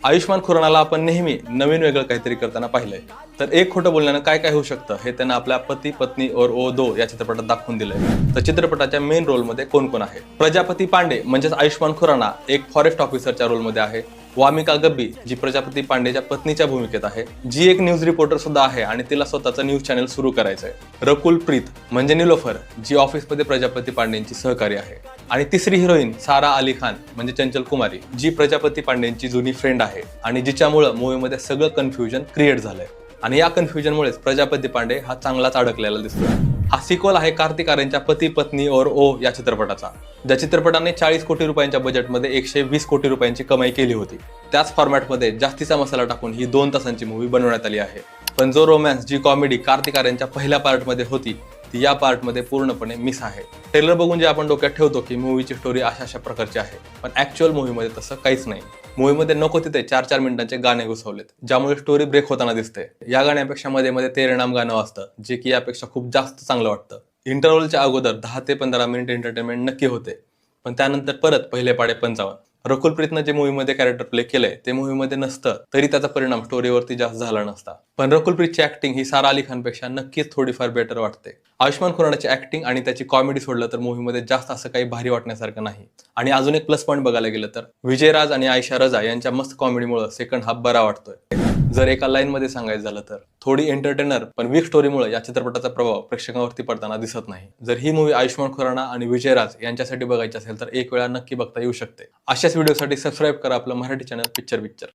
आयुष्मान खुरानाला आपण नेहमी नवीन वेगळं काहीतरी करताना पाहिलंय. तर एक खोटं बोलण्यानं काय काय होऊ शकतं हे त्यांना आपल्या पती पत्नी और ओ दो या चित्रपटात दाखवून दिलंय. तर चित्रपटाच्या मेन रोलमध्ये कोण कोण आहे? प्रजापती पांडे म्हणजेच आयुष्मान खुराना एक फॉरेस्ट ऑफिसरच्या रोलमध्ये आहे. वामिका गब्बी जी प्रजापती पांडेच्या पत्नीच्या भूमिकेत आहे, जी एक न्यूज रिपोर्टर सुद्धा आहे आणि तिला स्वतःचं न्यूज चॅनल सुरू करायचंय. रकुल प्रीत म्हणजे निलोफर जी ऑफिसमध्ये प्रजापती पांडेंची सहकारी आहे. आणि तिसरी हिरोईन सारा अली खान म्हणजे चंचल कुमारी जी प्रजापती पांडेंची जुनी फ्रेंड आहे आणि जिच्यामुळे मूवीमध्ये सगळं कन्फ्युजन क्रिएट झालंय. आणि या कन्फ्युजनमुळेच प्रजापती पांडे हा चांगलाच अडकलेला दिसतोय. हा सिक्वल आहे कार्तिक आर्यनच्या पती पत्नी और ओ या चित्रपटाचा, ज्या चित्रपटाने 40 कोटी रुपयांच्या बजेटमध्ये 120 कोटी रुपयांची कमाई केली होती. त्याच फॉर्मॅटमध्ये जास्तीचा मसाला टाकून ही 2 तासांची मूवी बनवण्यात आली आहे. पण जो रोमॅन्स जी कॉमेडी कार्तिक आर्यनच्या पहिल्या पार्टमध्ये होती ती या पार्टमध्ये पूर्णपणे मिस आहे. ट्रेलर बघून जे आपण डोक्यात ठेवतो की मूवीची स्टोरी अशा प्रकारची आहे, पण ऍक्च्युअल मूवीमध्ये तसं काहीच नाही. मूवीमध्ये नको तिथे 4-4 मिनिटांचे गाणे घुसवलेत, ज्यामुळे स्टोरी ब्रेक होताना दिसते. या गाण्यापेक्षा मध्ये मध्ये तेरे नाम गाणं वाजतं, जे की यापेक्षा खूप जास्त चांगलं वाटतं. इंटरव्हलच्या अगोदर 10 ते 15 मिनिट एंटरटेनमेंट नक्की होते, पण त्यानंतर परत पहिले पाडे 55. रकुल प्रीतनं जे मूवीमध्ये कॅरेक्टर प्ले केलंय ते मूवीमध्ये नसतं तरी त्याचा परिणाम स्टोरीवरती जास्त झाला नसता. पण रकुल प्रीतची ऍक्टिंग ही सारा अली खानपेक्षा नक्कीच थोडीफार बेटर वाटते. आयुष्मान खुरानाची ऍक्टिंग आणि त्याची कॉमेडी सोडलं तर मूवीमध्ये जास्त असं काही भारी वाटण्यासारखं नाही. आणि अजून एक प्लस पॉईंट बघायला गेलं तर विजय राज आणि आयशा रजा यांच्या मस्त कॉमेडीमुळे सेकंड हाफ बरा वाटतोय. जर एका लाईन मध्ये सांगायचं झालं तर थोडी एंटरटेनर पण वीक स्टोरीमुळे या चित्रपटाचा प्रभाव प्रेक्षकांवरती पडताना दिसत नाही. जर ही मूवी आयुष्मान खुराना आणि विजय राज यांच्यासाठी बघायची असेल तर एक वेळा नक्की बघता येऊ शकते. अशाच व्हिडिओसाठी सबस्क्राईब करा आपलं मराठी चॅनल पिक्चर.